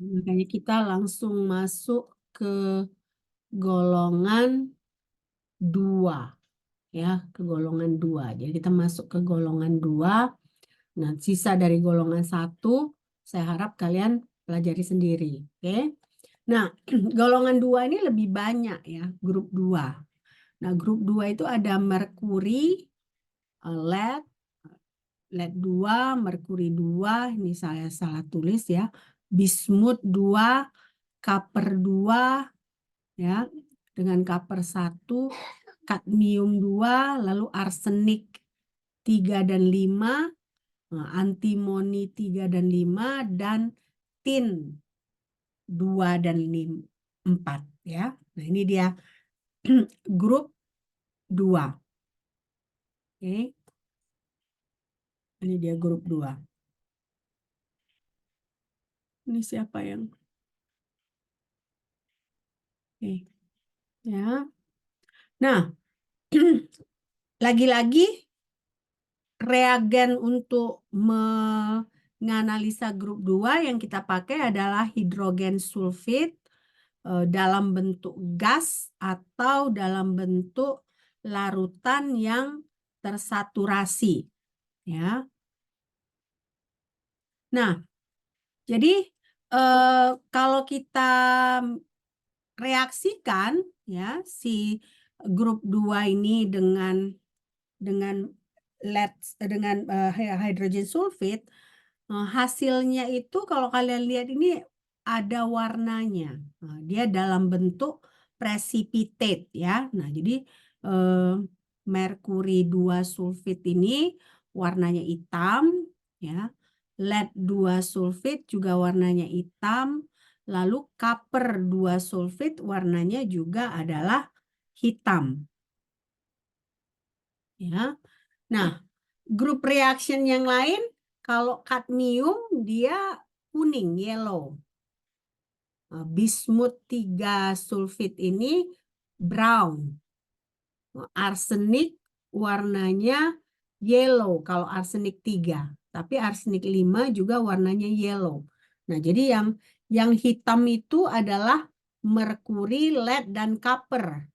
Makanya kita langsung masuk ke golongan 2. Ya, ke golongan 2. Jadi kita masuk ke golongan 2. Nah, sisa dari golongan 1, saya harap kalian pelajari sendiri. Oke. Nah, golongan 2 ini lebih banyak ya, grup 2. Nah, grup 2 itu ada merkuri, lead, lead 2, merkuri 2, ini saya salah tulis ya, bismut 2, copper 2, ya, dengan copper 1, kadmium 2, lalu arsenik 3 dan 5, antimoni 3 dan 5, dan tin 2 dan 4 ya. Nah, ini dia grup 2. Oke. Ini dia grup 2. Ini siapa yang Oke. Ya. Nah, lagi-lagi reagen untuk menganalisa grup 2 yang kita pakai adalah hidrogen sulfit dalam bentuk gas atau dalam bentuk larutan yang tersaturasi. Ya. Nah, jadi kalau kita reaksikan ya si grup 2 ini dengan hidrogen sulfit, hasilnya itu kalau kalian lihat ini ada warnanya. Nah, dia dalam bentuk precipitate ya. Nah, jadi merkuri 2 sulfit ini warnanya hitam ya. Lead 2 sulfit juga warnanya hitam. Lalu copper 2 sulfit warnanya juga adalah hitam. Ya. Nah, grup reaction yang lain kalau kadmium dia kuning, yellow. Bismut 3 sulfit ini brown. Arsenik warnanya yellow kalau arsenik 3. Tapi arsenik 5 juga warnanya yellow. Nah, jadi yang hitam itu adalah merkuri, lead, dan copper.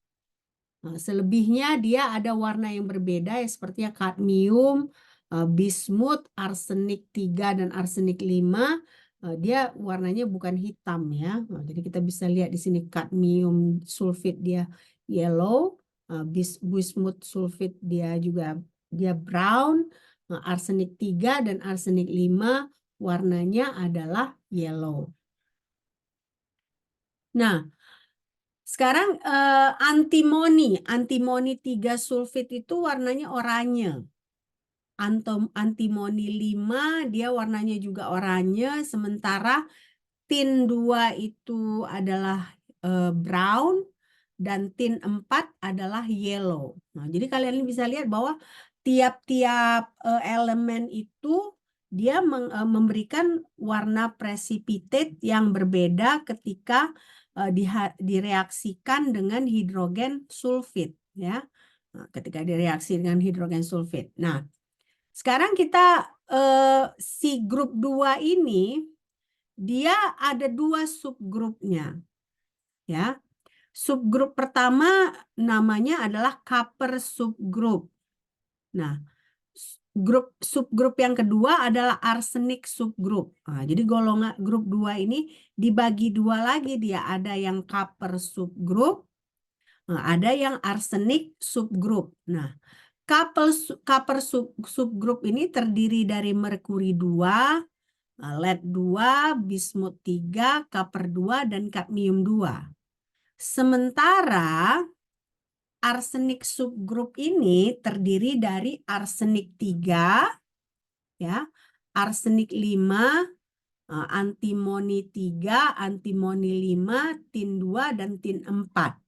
Nah, selebihnya dia ada warna yang berbeda ya seperti kadmium, bismut, arsenik 3 dan arsenik 5. Dia warnanya bukan hitam ya. Nah, jadi kita bisa lihat di sini kadmium sulfit dia yellow, bismut sulfit dia juga dia brown, arsenik 3 dan arsenik 5 warnanya adalah yellow. Nah, sekarang antimoni 3 sulfit itu warnanya oranye. Antimoni 5 dia warnanya juga oranye, sementara tin 2 itu adalah brown dan tin 4 adalah yellow. Nah, jadi kalian bisa lihat bahwa tiap-tiap elemen itu dia memberikan warna precipitate yang berbeda ketika direaksikan dengan hidrogen sulfit ya. Nah, ketika direaksi dengan hidrogen sulfit. Nah, sekarang kita si grup 2 ini dia ada 2 subgrupnya. Ya. Subgrup pertama namanya adalah copper subgroup. Nah, subgrup yang kedua adalah arsenik subgroup. Nah, jadi golongan grup 2 ini dibagi 2 lagi dia. Ada yang copper subgroup, ada yang arsenik subgroup. Nah, copper subgroup ini terdiri dari merkuri 2, lead 2, bismut 3, copper 2, dan kadmium 2. Sementara arsenik subgrup ini terdiri dari arsenik 3, ya, arsenik 5, antimoni 3, antimoni 5, tin 2, dan tin 4.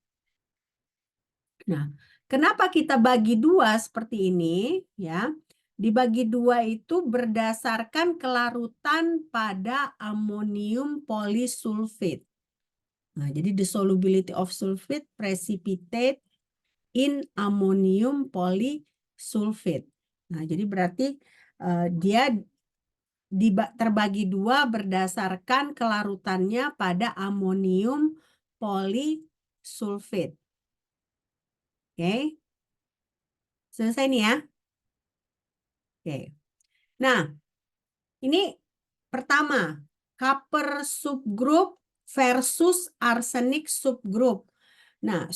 Nah, kenapa kita bagi 2 seperti ini? Ya, dibagi 2 itu berdasarkan kelarutan pada amonium polysulfate. Nah, jadi the solubility of sulfate precipitate in ammonium polysulfate. Nah, jadi berarti dia terbagi dua berdasarkan kelarutannya pada amonium polisulfit. Oke. Selesai nih ya. Oke. Nah, ini pertama, copper subgroup versus arsenik subgroup. Nah,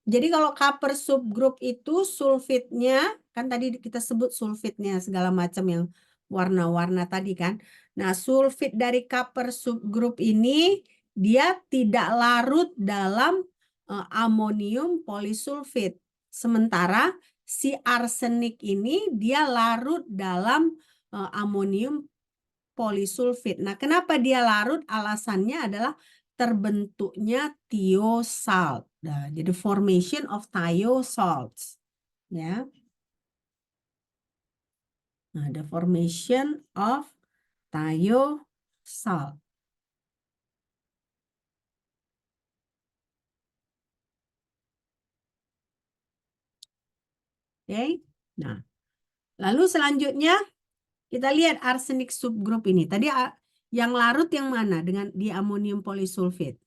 jadi kalau copper subgroup itu sulfitnya, kan tadi kita sebut sulfitnya segala macam yang warna-warna tadi kan. Nah, sulfit dari copper subgroup ini dia tidak larut dalam amonium polisulfit. Sementara si arsenik ini dia larut dalam amonium polisulfit. Nah, kenapa dia larut? Alasannya adalah terbentuknya thiosalt. Nah, jadi formation of thiosalts. Ya. Nah, the formation of thiosalt. Oke. Nah, lalu selanjutnya kita lihat arsenik subgroup ini. Tadi yang larut yang mana dengan di amonium polisulfit?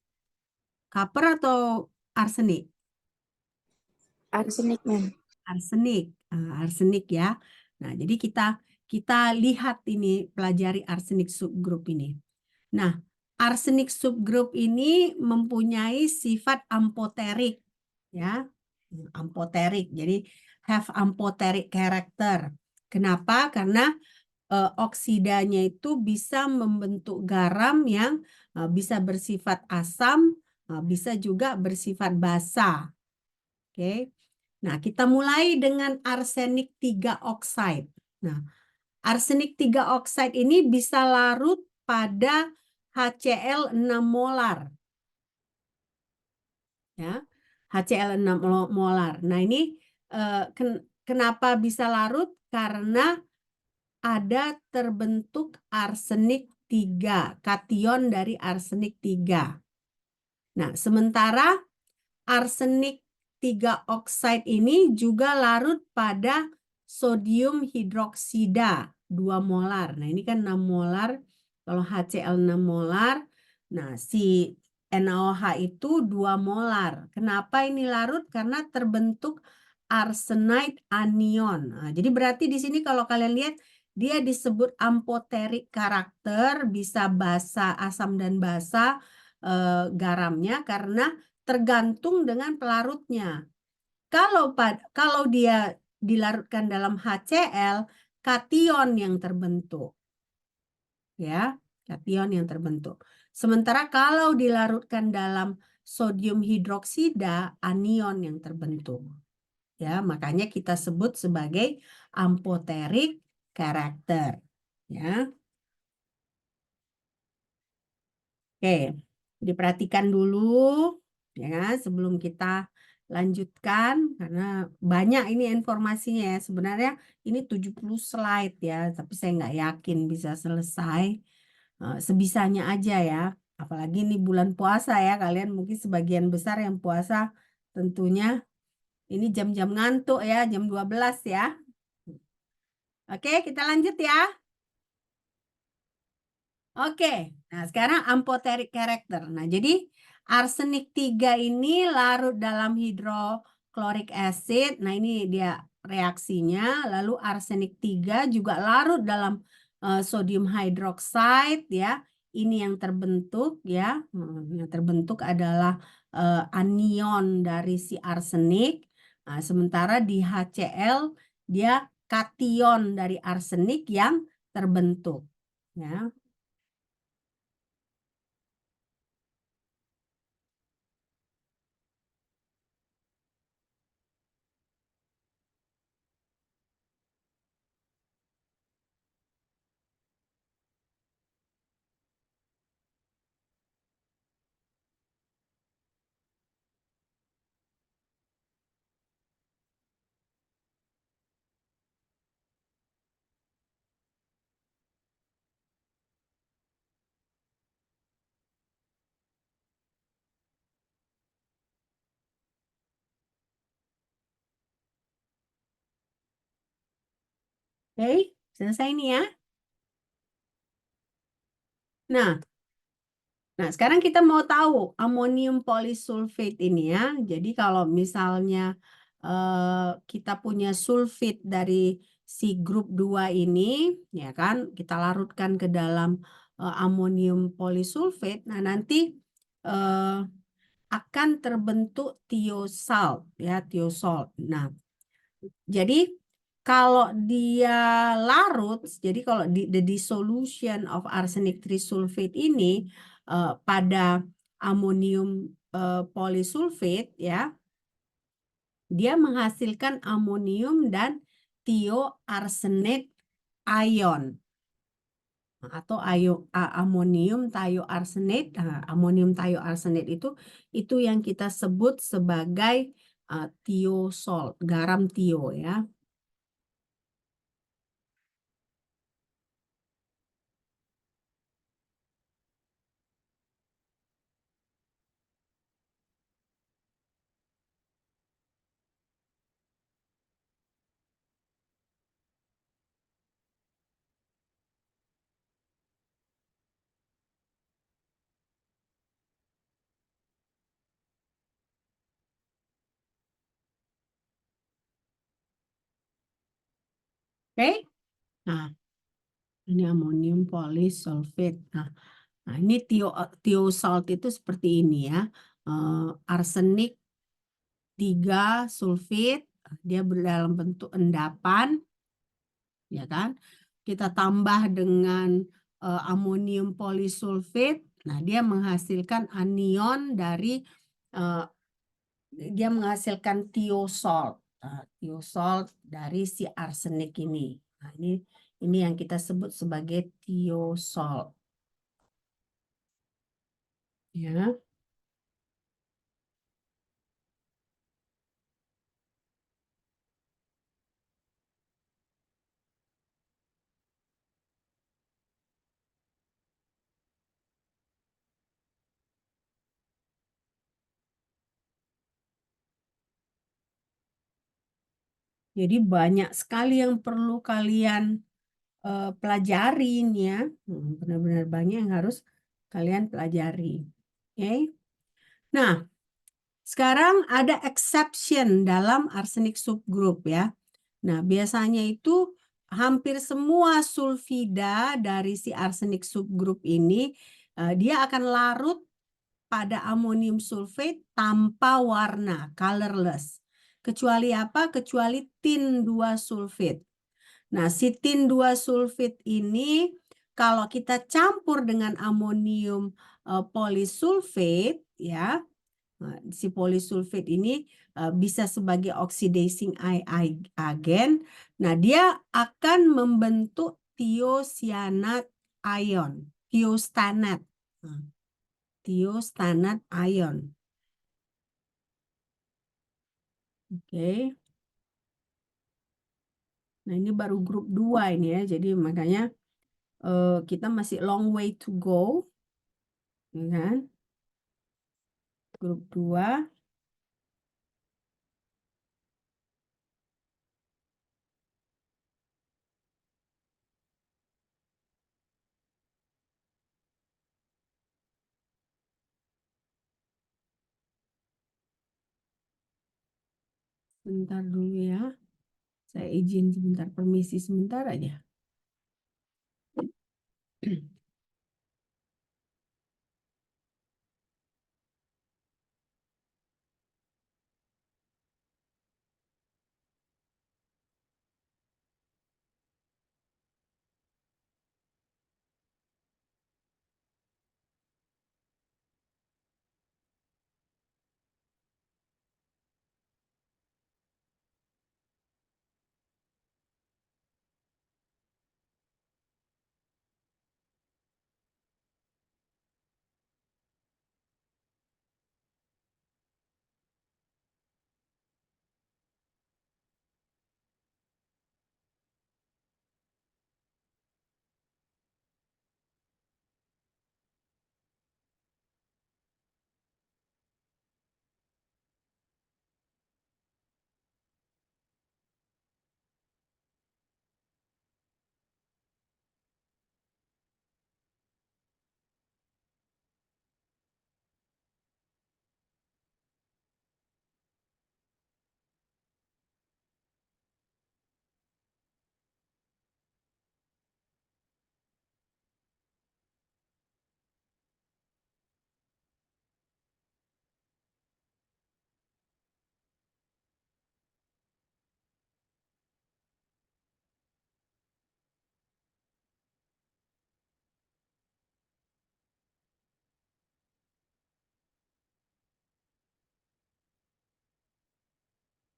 Copper atau arsenik? Arsenik, Mem. Arsenik, arsenik ya. Nah, jadi kita lihat ini, pelajari arsenik subgroup ini. Nah, arsenik subgroup ini mempunyai sifat ampoterik, ya, ampoterik. Jadi have ampoteric character. Kenapa? Karena oksidanya itu bisa membentuk garam yang bisa bersifat asam, bisa juga bersifat basa. Oke. Nah, kita mulai dengan arsenik 3 oxide. Nah, arsenik 3 oxide ini bisa larut pada HCl 6 molar. Ya. HCl 6 molar. Nah, ini kenapa bisa larut? Karena ada terbentuk arsenik 3, kation dari arsenik 3. Nah, sementara arsenik 3 oxide ini juga larut pada sodium hidroksida 2 molar. Nah, ini kan 6 molar. Kalau HCl 6 molar, nah si NaOH itu 2 molar. Kenapa ini larut? Karena terbentuk arsenide anion. Nah, jadi berarti di sini kalau kalian lihat dia disebut ampoterik karakter, bisa basa, asam dan basa garamnya karena tergantung dengan pelarutnya. Kalau dia dilarutkan dalam HCl, kation yang terbentuk. Ya, kation yang terbentuk. Sementara kalau dilarutkan dalam sodium hidroksida, anion yang terbentuk. Ya, makanya kita sebut sebagai ampoterik karakter. Ya. Oke, diperhatikan dulu ya sebelum kita lanjutkan karena banyak ini informasinya ya. Sebenarnya ini 70 slide ya, tapi saya nggak yakin bisa selesai. Sebisanya aja ya. Apalagi ini bulan puasa ya, kalian mungkin sebagian besar yang puasa tentunya ini jam-jam ngantuk ya, jam 12 ya. Oke, kita lanjut ya. Oke, nah sekarang ampoteric character. Nah, jadi arsenik 3 ini larut dalam hidroklorik acid. Nah, ini dia reaksinya. Lalu arsenik 3 juga larut dalam sodium hydroxide ya. Ini yang terbentuk ya. Yang terbentuk adalah anion dari si arsenik. Nah, sementara di HCl dia kation dari arsenik yang terbentuk ya. Oke, selesai nih ya. Nah, nah, sekarang kita mau tahu amonium polysulfate ini ya. Jadi kalau misalnya kita punya sulfit dari si grup 2 ini, ya kan, kita larutkan ke dalam amonium polysulfate. Nah, nanti eh, akan terbentuk thiosalt ya, thiosalt. Nah, jadi kalau dia larut, jadi kalau the dissolution of arsenic trisulfate ini pada amonium polysulfate ya, dia menghasilkan amonium dan thioarsenate ion atau amonium thioarsenate. Amonium thioarsenate itu yang kita sebut sebagai thiosol, garam thio ya. Oke. Nah, ini amonium polysulfate. Nah, ini thiosalt itu seperti ini ya. Arsenik 3 sulfit, dia dalam bentuk endapan, ya kan? Kita tambah dengan amonium polysulfate. Nah, dia menghasilkan anion dari eh, dia menghasilkan thiosol. Thiosol dari si arsenik ini. Nah, ini yang kita sebut sebagai thiosol. Ya. Jadi banyak sekali yang perlu kalian pelajarin ya. Benar-benar banyak yang harus kalian pelajari. Oke. Nah, sekarang ada exception dalam arsenik subgroup ya. Nah, biasanya itu hampir semua sulfida dari si arsenik subgroup ini dia akan larut pada amonium sulfate tanpa warna, colorless. Kecuali apa? Kecuali tin 2 sulfate. Nah, si tin 2 sulfit ini kalau kita campur dengan amonium polysulfate ya, si polysulfate ini bisa sebagai oxidizing agent. Nah, dia akan membentuk thiocyanate ion, thiostanate. Nah, thiostanate ion. Oke. Nah, ini baru grup 2 ini ya. Jadi makanya kita masih long way to go, ya kan? Grup 2. Bentar dulu ya. Saya izin sebentar, permisi sebentar aja.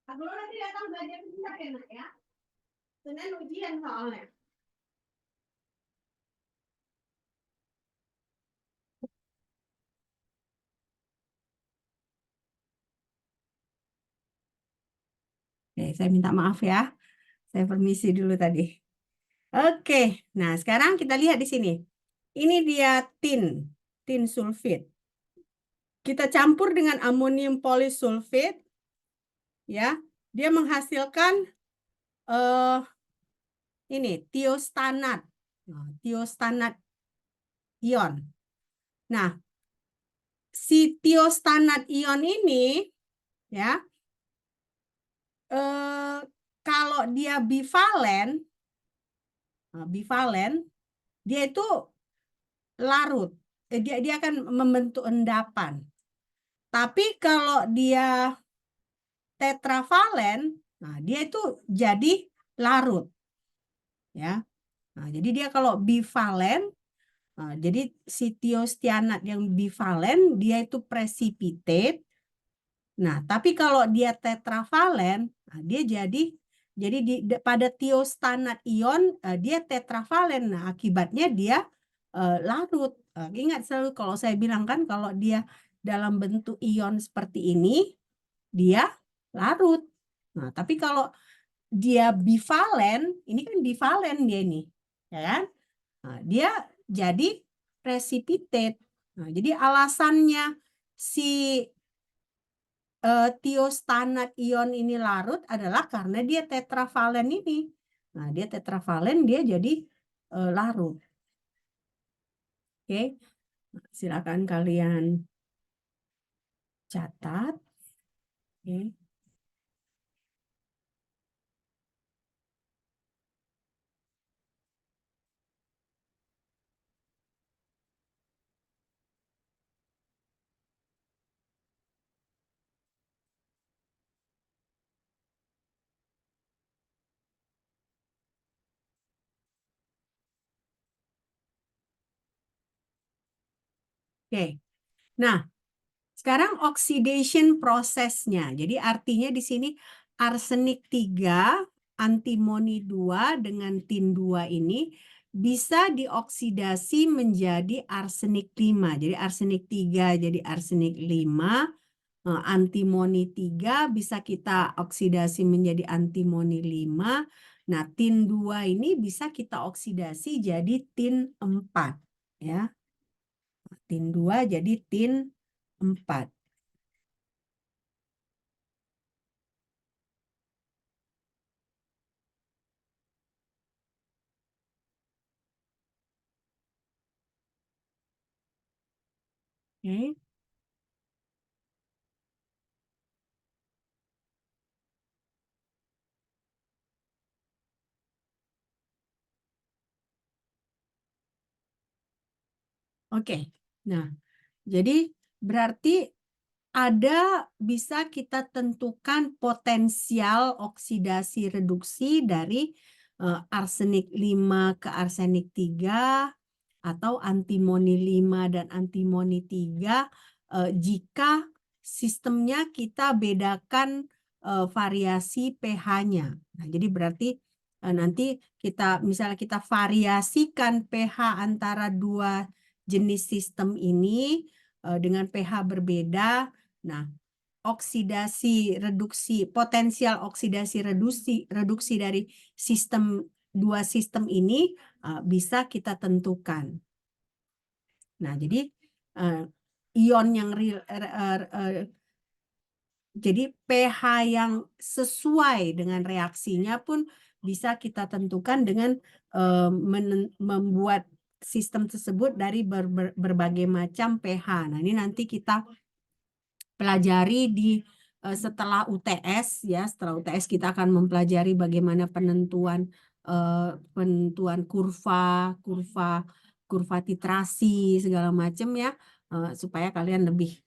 Aku nanti datang belajar bentar ya, Nak ya. Senin ujian soalnya. Oke, saya minta maaf ya. Saya permisi dulu tadi. Oke, nah sekarang kita lihat di sini. Ini dia tin sulfit. Kita campur dengan amonium polisulfit, ya. Dia menghasilkan ini tiostanat, tiostanat ion. Nah, si tiostanat ion ini, ya, kalau dia bivalen, dia itu larut. Dia akan membentuk endapan. Tapi kalau dia tetravalen, nah dia itu jadi larut, ya. Nah, jadi dia kalau bivalen, nah, jadi si tiostianat yang bivalen dia itu precipitate. Nah, tapi kalau dia tetravalen, nah, dia jadi pada tiostanat ion dia tetravalen. Nah, akibatnya dia larut. Ingat selalu kalau saya bilang kan kalau dia dalam bentuk ion seperti ini, dia larut. Nah, tapi kalau dia bivalen, ini kan bivalen dia ini, ya kan? Nah, dia jadi precipitate. Nah, jadi alasannya si tiostanat ion ini larut adalah karena dia tetravalen ini. Nah, dia tetravalen dia jadi larut. Oke, silakan kalian catat. Oke. Oke. Nah, sekarang oxidation prosesnya. Jadi artinya di sini arsenik 3, antimoni 2 dengan tin 2 ini bisa dioksidasi menjadi arsenik 5. Jadi arsenik 3 jadi arsenik 5. Antimoni 3 bisa kita oksidasi menjadi antimoni 5. Nah, tin 2 ini bisa kita oksidasi jadi tin 4. Ya. Tin 2 jadi tin 4. Oke. Oke. Nah, jadi berarti ada bisa kita tentukan potensial oksidasi reduksi dari arsenik 5 ke arsenik 3 atau antimoni 5 dan antimoni 3 jika sistemnya kita bedakan variasi pH-nya. Nah, jadi berarti nanti kita misalnya kita variasikan pH antara dua jenis sistem ini dengan pH berbeda. Nah, potensial oksidasi reduksi dari dua sistem ini bisa kita tentukan. Nah, jadi ion yang jadi pH yang sesuai dengan reaksinya pun bisa kita tentukan dengan membuat sistem tersebut dari berbagai macam pH. Nah, ini nanti kita pelajari di setelah UTS ya. Setelah UTS kita akan mempelajari bagaimana penentuan kurva titrasi segala macam ya, supaya kalian lebih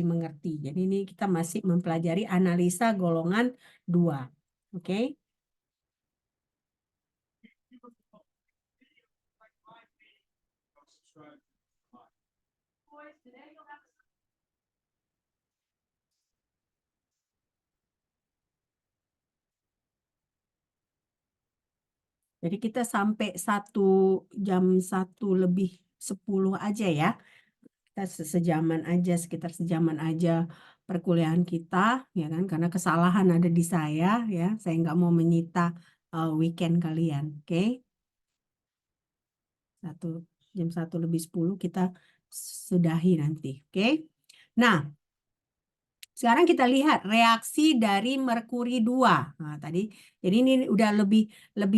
mengerti. Jadi ini kita masih mempelajari analisa golongan 2. Oke? Jadi kita sampai jam 1:10 aja ya. Kita sejaman aja, sekitar sejaman aja perkuliahan kita, ya kan? Karena kesalahan ada di saya, ya. Saya nggak mau menyita weekend kalian, oke? Jam 1:10 kita sudahi nanti, oke? Nah, sekarang kita lihat reaksi dari merkuri 2. Nah, tadi jadi ini udah lebih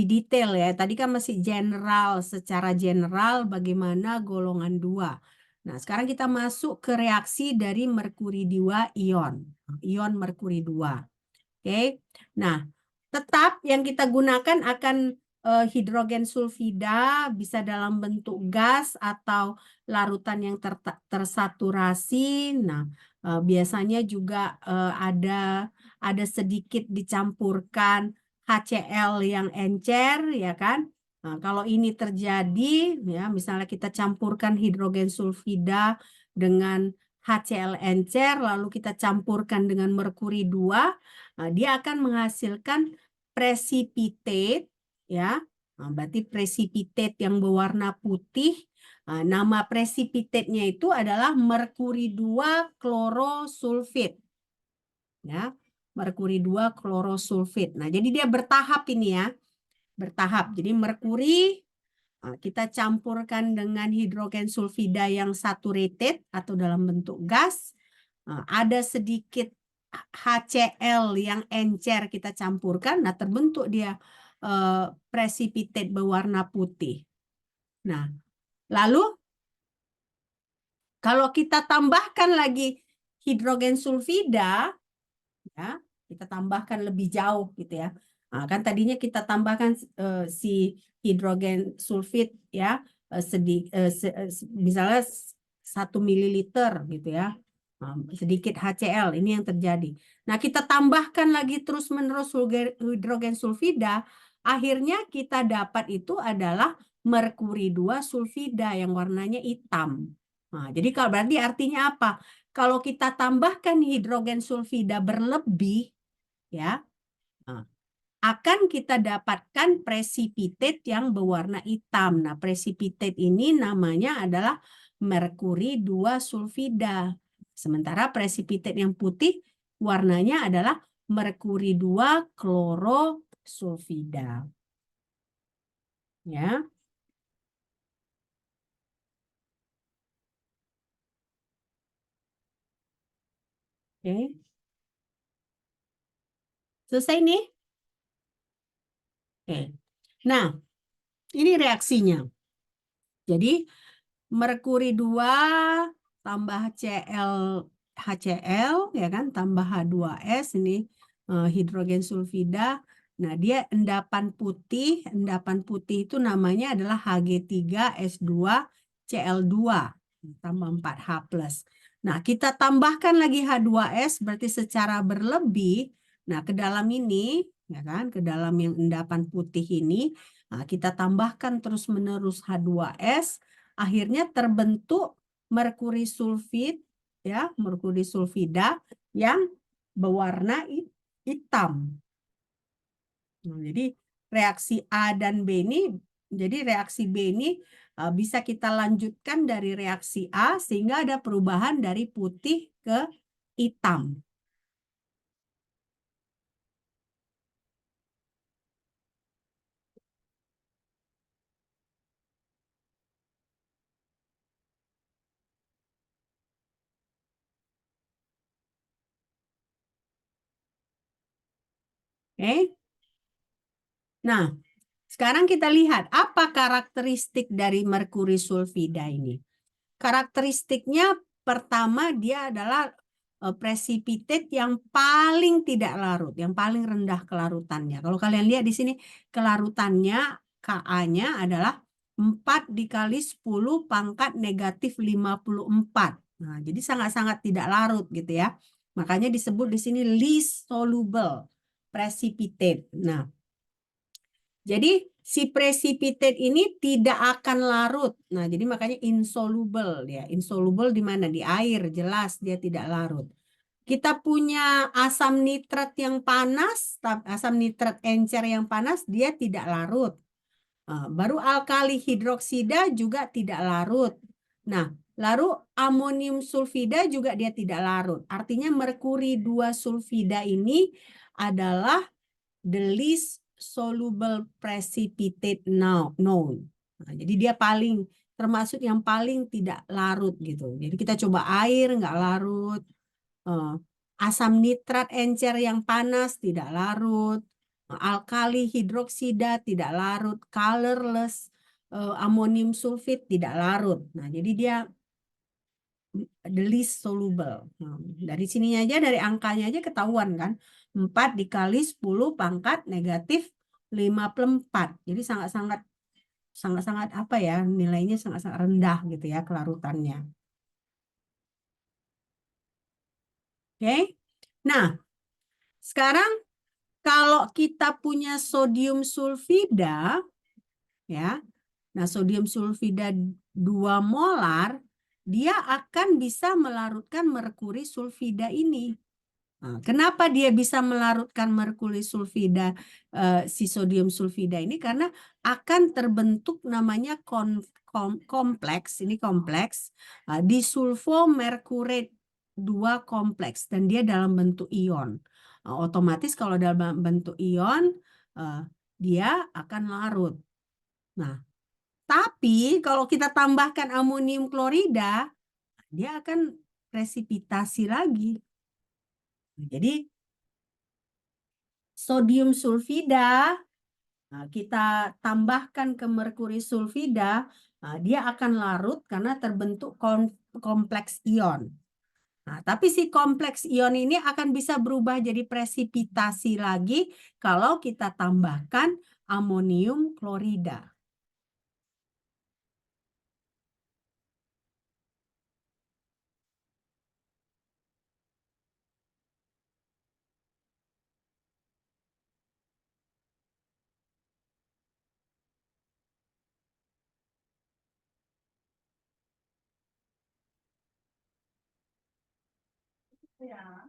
detail ya. Tadi kan masih general, secara general bagaimana golongan 2. Nah, sekarang kita masuk ke reaksi dari merkuri 2 ion merkuri 2. Oke. Nah, tetap yang kita gunakan akan hidrogen sulfida, bisa dalam bentuk gas atau larutan yang tersaturasi. Nah, biasanya juga ada sedikit dicampurkan HCl yang encer, ya kan? Nah, kalau ini terjadi, ya misalnya kita campurkan hidrogen sulfida dengan HCl encer, lalu kita campurkan dengan merkuri 2, dia akan menghasilkan precipitate, ya. Nah, berarti precipitate yang berwarna putih. Nama precipitate-nya itu adalah merkuri 2 klorosulfit. Ya, merkuri 2 klorosulfit. Nah, jadi dia bertahap ini ya. Bertahap. Jadi merkuri kita campurkan dengan hidrogen sulfida yang saturated atau dalam bentuk gas. Ada sedikit HCl yang encer kita campurkan, nah terbentuk dia precipitate berwarna putih. Nah, lalu kalau kita tambahkan lagi hidrogen sulfida, ya, kita tambahkan lebih jauh gitu ya. Nah, kan tadinya kita tambahkan si hidrogen sulfit ya misalnya 1 mililiter gitu ya. Sedikit HCl ini yang terjadi. Nah, kita tambahkan lagi terus-menerus hidrogen sulfida, akhirnya kita dapat itu adalah merkuri 2 sulfida yang warnanya hitam. Nah, jadi kalau berarti artinya apa? Kalau kita tambahkan hidrogen sulfida berlebih, ya, akan kita dapatkan precipitate yang berwarna hitam. Nah, precipitate ini namanya adalah merkuri 2 sulfida. Sementara precipitate yang putih warnanya adalah merkuri 2 klorosulfida. Ya. Oke. Selesai nih? Oke. Nah, ini reaksinya. Jadi merkuri 2 tambah HCl ya kan, tambah H2S ini hidrogen sulfida. Nah, dia endapan putih itu namanya adalah Hg3S2Cl2 tambah 4H+. Nah, kita tambahkan lagi H2S berarti secara berlebih. Nah, ke dalam ini ya kan, ke dalam yang endapan putih ini, nah, kita tambahkan terus-menerus H2S, akhirnya terbentuk merkuri sulfid ya, merkuri sulfida yang berwarna hitam. Nah, jadi reaksi A dan B ini, jadi reaksi B ini bisa kita lanjutkan dari reaksi A sehingga ada perubahan dari putih ke hitam. Oke. Nah, sekarang kita lihat apa karakteristik dari merkuri sulfida ini. Karakteristiknya pertama dia adalah precipitate yang paling tidak larut, yang paling rendah kelarutannya. Kalau kalian lihat di sini kelarutannya Ka-nya adalah 4 dikali 10 pangkat negatif 54. Nah, jadi sangat-sangat tidak larut gitu ya. Makanya disebut di sini least soluble precipitate. Nah, jadi si precipitate ini tidak akan larut. Nah, jadi makanya insoluble ya. Insoluble di mana? Di air, jelas dia tidak larut. Kita punya asam nitrat yang panas, asam nitrat encer yang panas, dia tidak larut. Baru alkali hidroksida juga tidak larut. Nah, lalu amonium sulfida juga dia tidak larut. Artinya merkuri 2 sulfida ini adalah the least soluble precipitate known. Nah, jadi dia termasuk yang paling tidak larut gitu. Jadi kita coba air nggak larut, asam nitrat encer yang panas tidak larut, alkali hidroksida tidak larut, colorless amonium sulfit tidak larut. Nah, jadi dia the least soluble. Nah, dari sininya aja, dari angkanya aja ketahuan kan. 4 dikali 10 pangkat negatif 54. Jadi sangat-sangat apa ya, nilainya sangat-sangat rendah gitu ya kelarutannya. Oke. Nah, sekarang kalau kita punya sodium sulfida, ya, nah sodium sulfida 2 molar, dia akan bisa melarutkan merkuri sulfida ini. Nah, kenapa dia bisa melarutkan merkuri sulfida, si sodium sulfida ini? Karena akan terbentuk namanya kompleks, ini kompleks, disulfomercurate 2 kompleks, dan dia dalam bentuk ion. Otomatis kalau dalam bentuk ion, dia akan larut. Nah, tapi kalau kita tambahkan amonium klorida, dia akan presipitasi lagi. Jadi sodium sulfida kita tambahkan ke merkuri sulfida, dia akan larut karena terbentuk kompleks ion. Nah, tapi si kompleks ion ini akan bisa berubah jadi presipitasi lagi kalau kita tambahkan amonium klorida. Ya,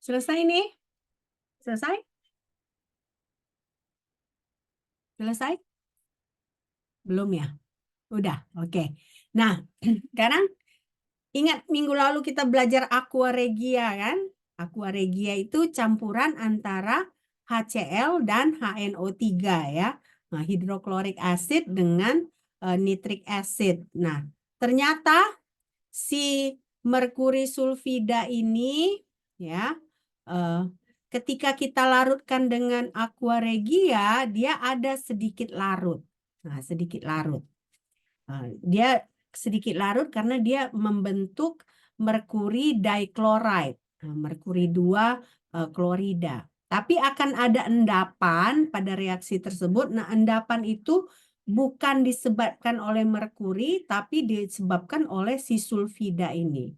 selesai nih? Selesai? Selesai? Belum ya? Udah, oke. Nah, sekarang ingat minggu lalu kita belajar aqua regia kan? Aqua regia itu campuran antara HCl dan HNO3 ya. Nah, hidroklorik acid dengan nitric acid. Nah, ternyata si merkuri sulfida ini ya, ketika kita larutkan dengan aqua regia, dia ada sedikit larut. Nah, sedikit larut. Dia sedikit larut karena dia membentuk merkuri dichloride, merkuri 2 klorida. Tapi akan ada endapan pada reaksi tersebut. Nah, endapan itu bukan disebabkan oleh merkuri, tapi disebabkan oleh si sulfida ini.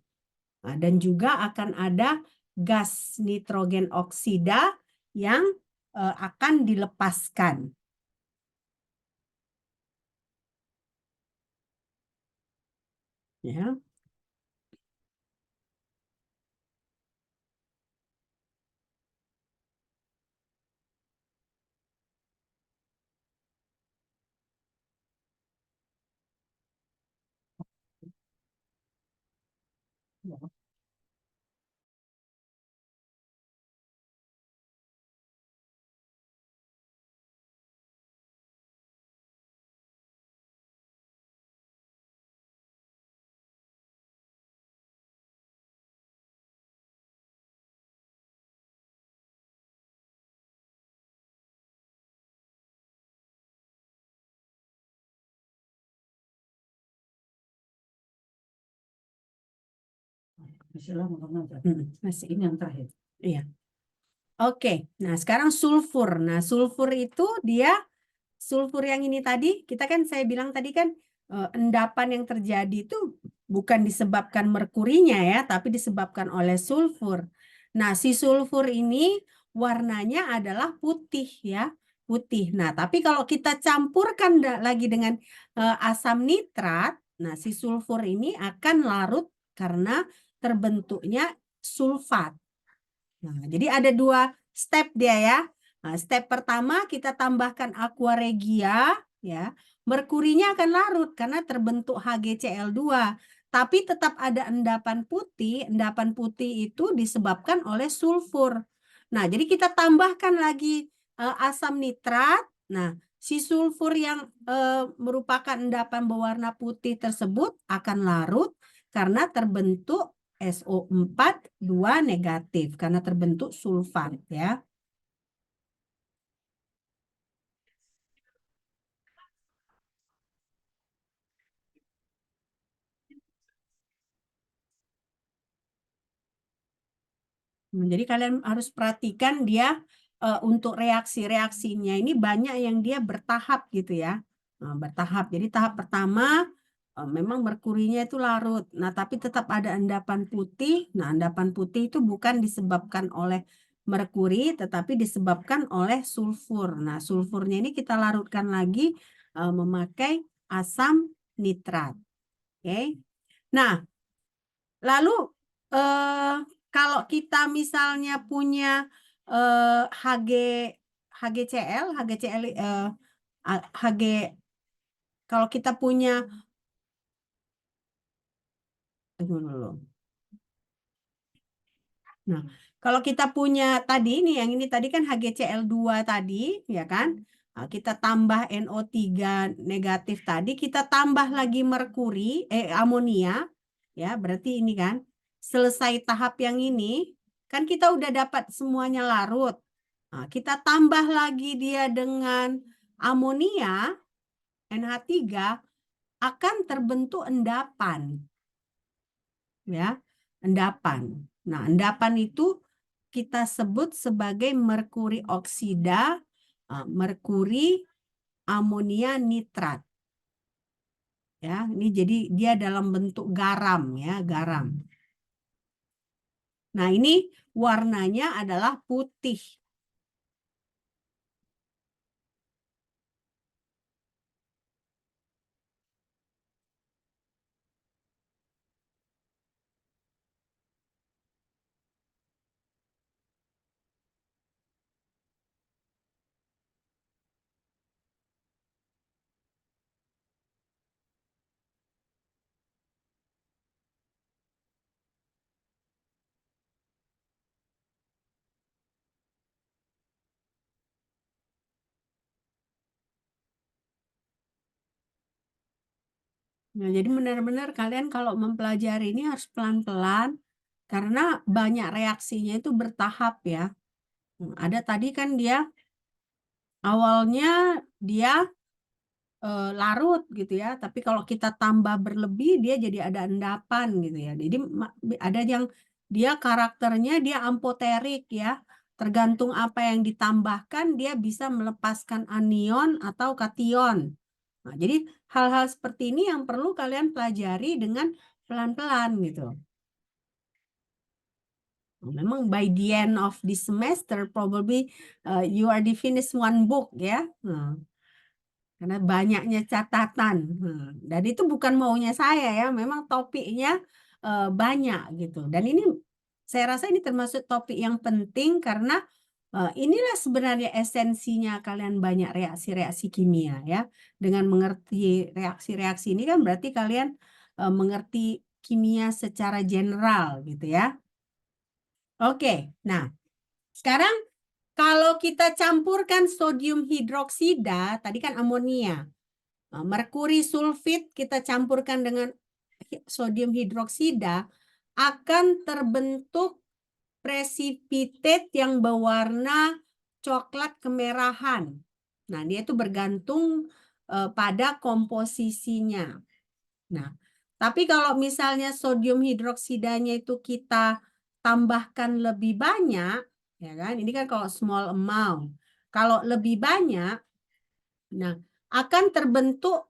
Nah, dan juga akan ada gas nitrogen oksida yang akan dilepaskan. Ya. Masih ini yang terakhir. Iya. Oke, nah sekarang sulfur. Nah, sulfur itu sulfur yang ini tadi, saya bilang tadi kan endapan yang terjadi itu bukan disebabkan merkurinya ya, tapi disebabkan oleh sulfur. Nah, si sulfur ini warnanya adalah putih ya, putih. Nah, tapi kalau kita campurkan lagi dengan asam nitrat, Nah, si sulfur ini akan larut karena terbentuknya sulfat. Nah, jadi ada 2 step dia ya. Nah, step pertama kita tambahkan aqua regia ya. Merkurinya akan larut karena terbentuk HgCl2. Tapi tetap ada endapan putih. Endapan putih itu disebabkan oleh sulfur. Nah, jadi kita tambahkan lagi asam nitrat. Nah, si sulfur yang merupakan endapan berwarna putih tersebut akan larut karena terbentuk SO4 2 negatif karena terbentuk sulfat ya. Jadi kalian harus perhatikan dia untuk reaksinya ini banyak yang dia bertahap gitu ya. Nah, bertahap. Jadi tahap pertama memang merkurinya itu larut. Nah, tapi tetap ada endapan putih. Nah, endapan putih itu bukan disebabkan oleh merkuri tetapi disebabkan oleh sulfur. Nah, sulfurnya ini kita larutkan lagi memakai asam nitrat. Oke. Nah, lalu kalau kita misalnya punya HgCl, Hg kalau kita punya tunggu dulu. Nah, kalau kita punya tadi ini yang ini tadi kan HgCl2 tadi, ya kan? Nah, kita tambah NO3 negatif tadi, kita tambah lagi merkuri, amonia, ya berarti ini kan selesai tahap yang ini, kan kita udah dapat semuanya larut. Nah, kita tambah lagi dia dengan amonia, NH3, akan terbentuk endapan, ya, endapan. Nah, endapan itu kita sebut sebagai merkuri oksida, merkuri amonia nitrat. Ya, ini jadi dia dalam bentuk garam ya, garam. Nah, ini warnanya adalah putih. Nah, jadi benar-benar kalian kalau mempelajari ini harus pelan-pelan karena banyak reaksinya itu bertahap ya. Ada tadi kan dia awalnya dia larut gitu ya, tapi kalau kita tambah berlebih dia jadi ada endapan gitu ya. Jadi ada yang dia karakternya dia amfoterik ya. Tergantung apa yang ditambahkan dia bisa melepaskan anion atau kation. Nah, jadi hal-hal seperti ini yang perlu kalian pelajari dengan pelan-pelan gitu. Memang by the end of this semester probably you already finish one book ya. Karena banyaknya catatan. Dan itu bukan maunya saya ya, memang topiknya banyak gitu. Dan ini saya rasa ini termasuk topik yang penting karena inilah sebenarnya esensinya kalian banyak reaksi-reaksi kimia ya. Dengan mengerti reaksi-reaksi ini kan berarti kalian mengerti kimia secara general gitu ya. Oke, nah sekarang kalau kita campurkan sodium hidroksida, tadi kan amonia. Merkuri sulfit kita campurkan dengan sodium hidroksida akan terbentuk precipitate yang berwarna coklat kemerahan. Nah, dia itu bergantung pada komposisinya. Nah, tapi kalau misalnya sodium hidroksidanya itu kita tambahkan lebih banyak, ya kan? Ini kan kalau small amount. Kalau lebih banyak, nah akan terbentuk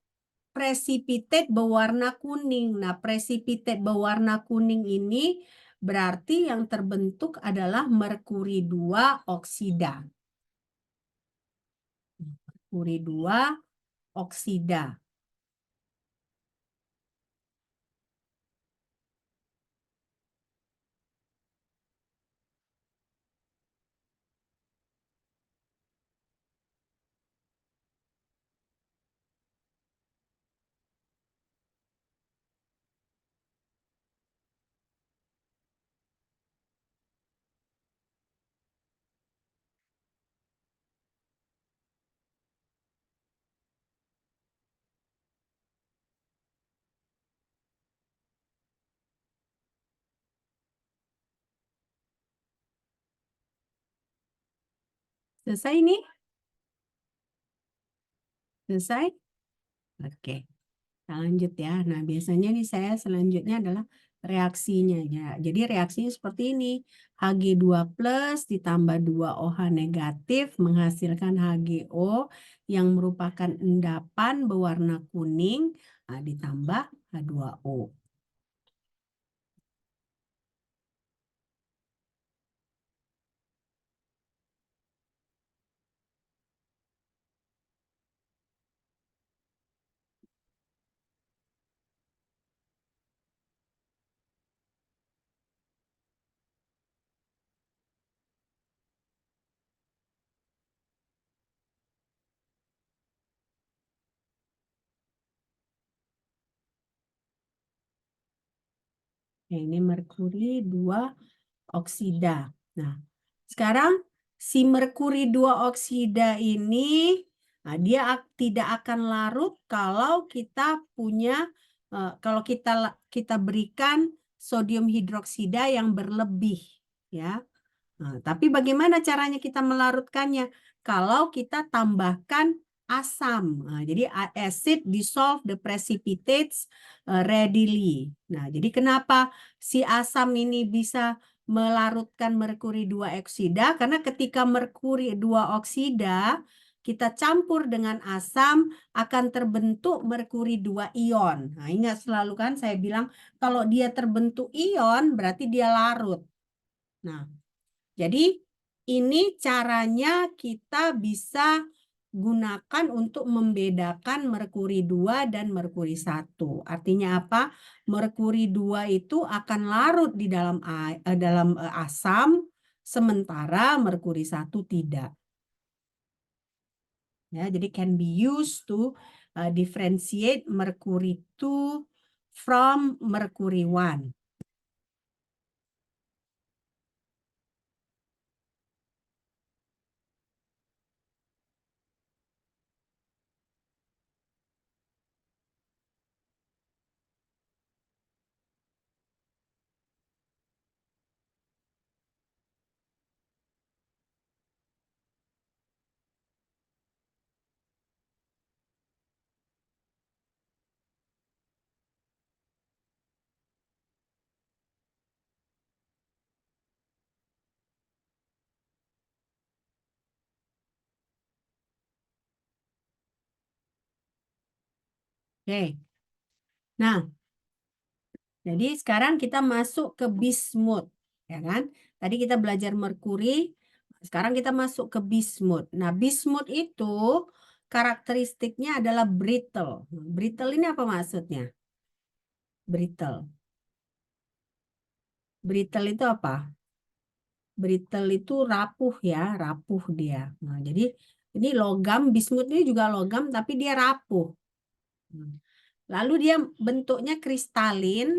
precipitate berwarna kuning. Nah, precipitate berwarna kuning ini berarti yang terbentuk adalah merkuri 2 oksida. Merkuri 2 oksida. Selesai ini? Selesai? Oke. Kita lanjut ya. Nah, biasanya nih saya selanjutnya adalah reaksinya ya. Jadi reaksinya seperti ini. Hg2 plus ditambah 2OH negatif menghasilkan HgO yang merupakan endapan berwarna kuning ditambah H2O. Ini merkuri 2 oksida. Nah, sekarang si merkuri 2 oksida ini dia tidak akan larut kalau kita punya kalau kita berikan sodium hidroksida yang berlebih ya. Nah, tapi bagaimana caranya kita melarutkannya? Kalau kita tambahkan asam. Nah, jadi acid dissolve the precipitates readily. Nah, jadi kenapa si asam ini bisa melarutkan merkuri 2 oksida? Karena ketika merkuri 2 oksida kita campur dengan asam akan terbentuk merkuri 2 ion. Nah, ingat selalu kan saya bilang kalau dia terbentuk ion berarti dia larut. Nah, jadi ini caranya kita bisa gunakan untuk membedakan merkuri 2 dan merkuri 1. Artinya apa? Merkuri 2 itu akan larut di dalam asam, sementara merkuri 1 tidak. Ya, jadi can be used to differentiate merkuri 2 from merkuri 1. Oke. Nah, jadi sekarang kita masuk ke bismut, ya kan? Tadi kita belajar merkuri, sekarang kita masuk ke bismut. Nah, bismut itu karakteristiknya adalah brittle. Brittle ini apa maksudnya? Brittle. Brittle itu apa? Brittle itu rapuh ya, rapuh dia. Nah, jadi ini logam, bismut ini juga logam tapi dia rapuh. Lalu dia bentuknya kristalin,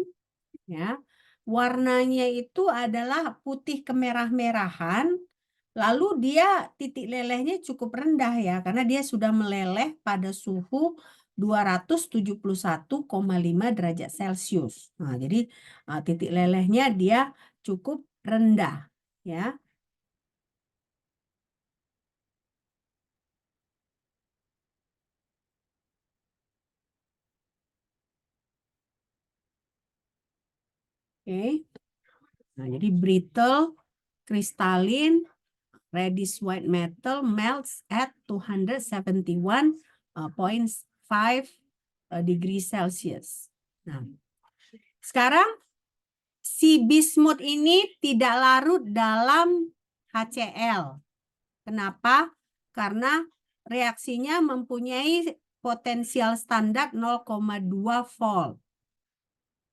ya. Warnanya itu adalah putih kemerah-merahan, lalu dia titik lelehnya cukup rendah ya, karena dia sudah meleleh pada suhu 271,5 derajat Celcius. Nah, jadi titik lelehnya dia cukup rendah ya. Oke. Nah, jadi brittle, kristalin, reddish white metal melts at 271.5 degree Celsius. Nah, sekarang si bismut ini tidak larut dalam HCl. Kenapa? Karena reaksinya mempunyai potensial standar 0,2 volt.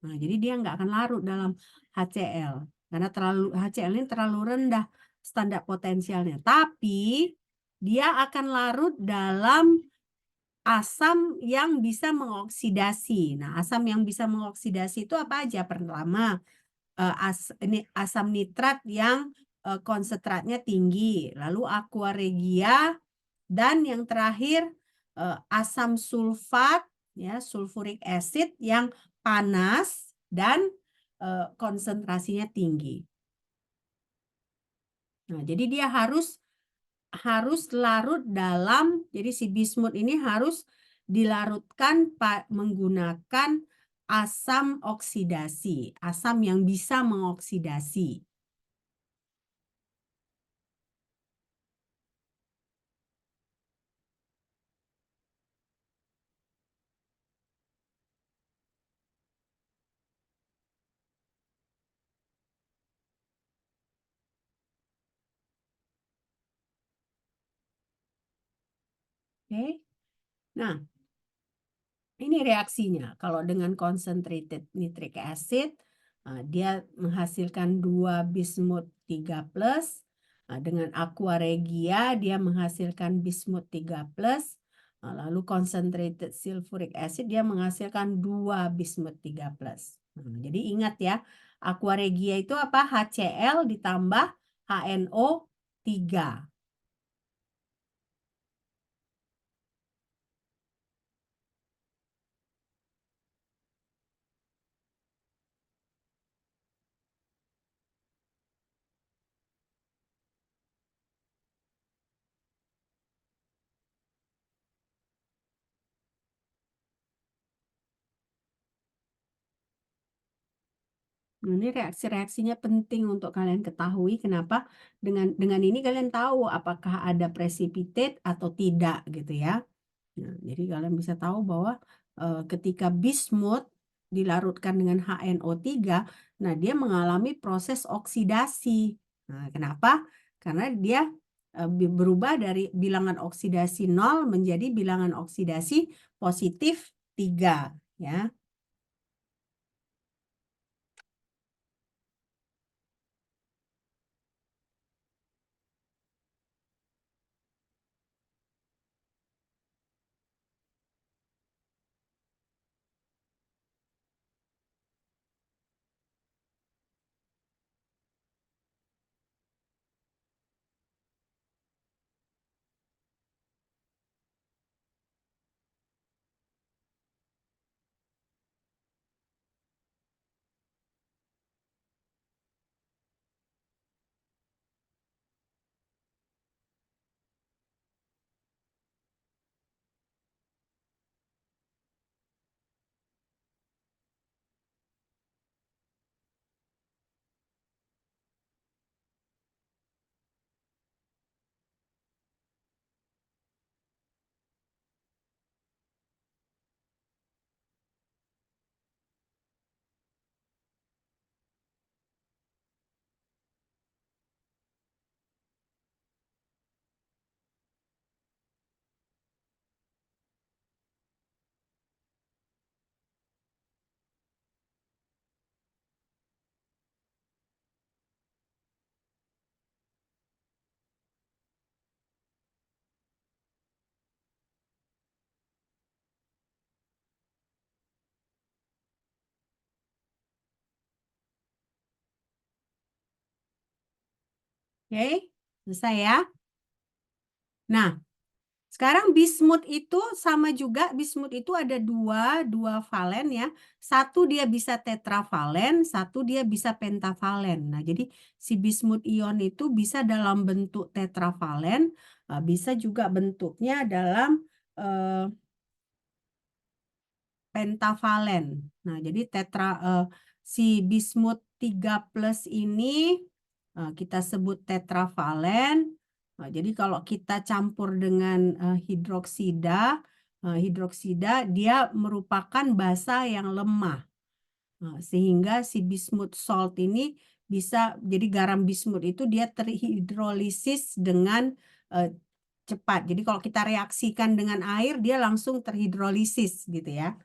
Nah, jadi dia nggak akan larut dalam HCl. Karena HCl ini terlalu rendah standar potensialnya. Tapi dia akan larut dalam asam yang bisa mengoksidasi. Nah, asam yang bisa mengoksidasi itu apa aja? Pertama, ini asam nitrat yang konsentratnya tinggi. Lalu aqua regia. Dan yang terakhir, asam sulfat, ya, sulfuric acid yang panas dan konsentrasinya tinggi. Nah, jadi dia harus harus larut dalam, jadi si bismut ini harus dilarutkan menggunakan asam oksidasi, asam yang bisa mengoksidasi. Oke. Nah, ini reaksinya. Kalau dengan concentrated nitric acid, dia menghasilkan 2 bismut 3 plus. Dengan aqua regia, dia menghasilkan bismut 3 plus. Lalu concentrated sulfuric acid, dia menghasilkan 2 bismut 3 plus. Jadi ingat ya, aqua regia itu apa? HCl ditambah HNO 3. Ini reaksi-reaksinya penting untuk kalian ketahui. Kenapa? Dengan ini kalian tahu apakah ada precipitate atau tidak gitu ya. Nah, jadi kalian bisa tahu bahwa ketika bismut dilarutkan dengan HNO3, nah dia mengalami proses oksidasi. Nah, kenapa? Karena dia berubah dari bilangan oksidasi 0 menjadi bilangan oksidasi positif 3 ya. Oke, selesai ya. Nah, sekarang bismut itu sama juga, bismut itu ada dua valen ya. Satu dia bisa tetravalen, satu dia bisa pentavalen. Nah, jadi si bismut ion itu bisa dalam bentuk tetravalen, bisa juga bentuknya dalam eh, pentavalen. Nah, jadi si bismut 3 plus ini kita sebut tetravalen. Jadi kalau kita campur dengan hidroksida dia merupakan basa yang lemah. Sehingga si bismut salt ini bisa, jadi garam bismut itu dia terhidrolisis dengan cepat. Jadi kalau kita reaksikan dengan air, dia langsung terhidrolisis gitu ya.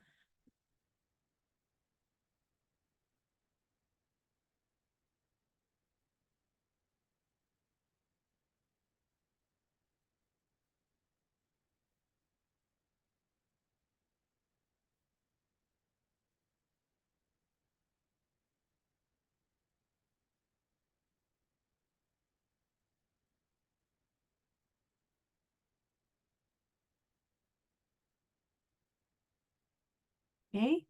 Oke.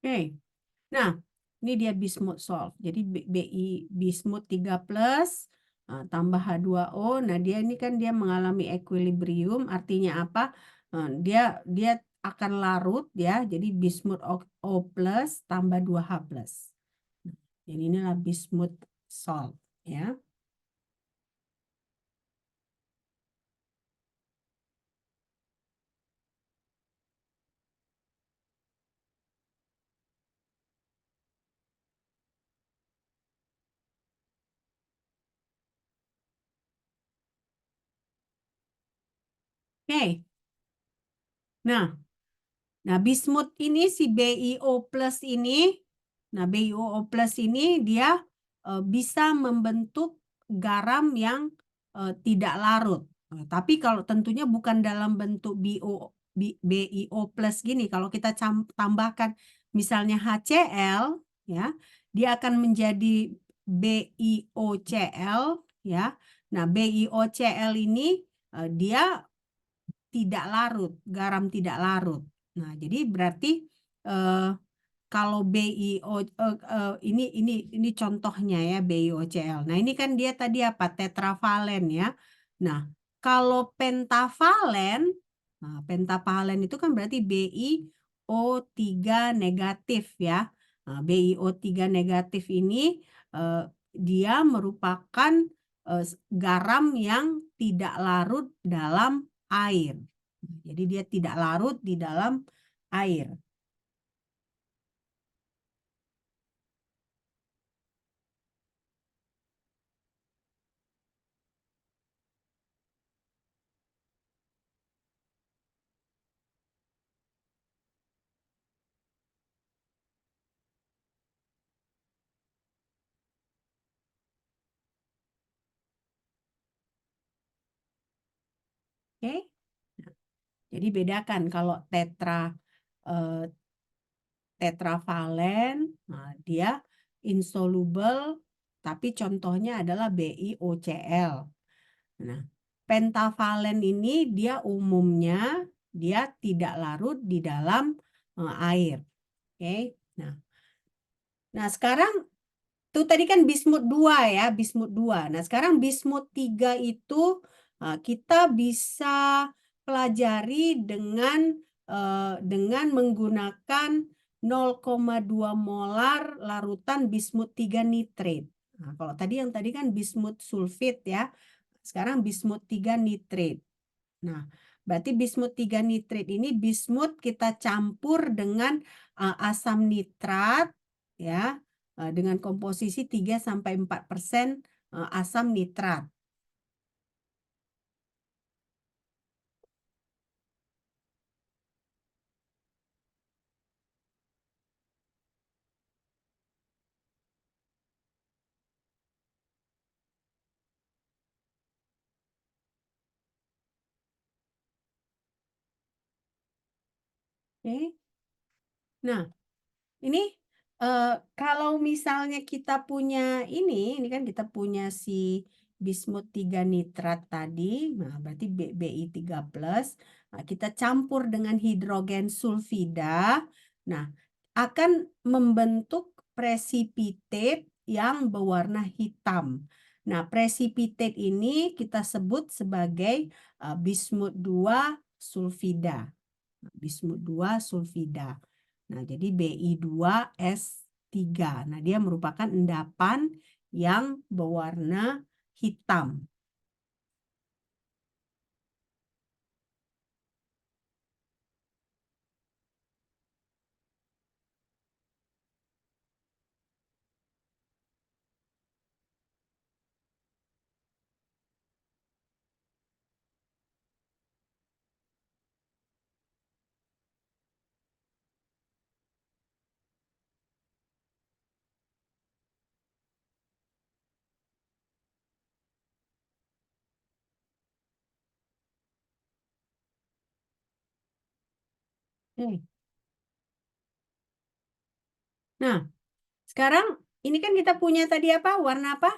Oke. Nah, ini dia bismut solve. Jadi bismut 3 plus tambah H2O. Nah, dia ini kan dia mengalami equilibrium. Artinya apa? Dia akan larut ya. Jadi bismut O plus tambah 2H plus. Jadi inilah bismut solve ya. Oke. Nah, bismut ini si BiO plus ini, nah BiO plus ini dia bisa membentuk garam yang tidak larut. Tapi kalau tentunya bukan dalam bentuk BiO plus gini. Kalau kita tambahkan misalnya HCl, ya, dia akan menjadi BiOCl, ya. Nah, BiOCl ini dia tidak larut, garam tidak larut. Nah, jadi berarti eh, kalau BiO ini contohnya ya BiOCl. Nah, ini kan dia tadi apa? Tetravalen ya. Nah, kalau pentavalen, nah, pentavalen itu kan berarti BiO3 negatif ya. Nah, BiO3 negatif ini dia merupakan garam yang tidak larut dalam air. Jadi dia tidak larut di dalam air. Oke. Jadi bedakan kalau eh, tetravalen, nah, dia insoluble, tapi contohnya adalah BiOCl. Nah, pentavalen ini dia umumnya dia tidak larut di dalam air. Oke. Nah, sekarang itu tadi kan bismut 2 ya, bismut 2. Nah, sekarang bismut 3 itu kita bisa pelajari dengan menggunakan 0,2 molar larutan bismut 3 nitrit. Nah, kalau yang tadi kan bismut sulfit ya. Sekarang bismut 3 nitrit. Nah, berarti bismut 3 nitrit ini bismut kita campur dengan asam nitrat ya, dengan komposisi 3-4% asam nitrat. Oke. Nah, ini kalau misalnya kita punya ini kan kita punya si bismut 3 nitrat tadi, nah berarti Bi3 plus, nah, kita campur dengan hidrogen sulfida, nah akan membentuk precipitate yang berwarna hitam. Nah, precipitate ini kita sebut sebagai bismut 2 sulfida. Bismut 2 sulfida. Nah, jadi Bi2S3. Nah, dia merupakan endapan yang berwarna hitam. Oke. Nah, sekarang ini kan kita punya tadi apa? Warna apa?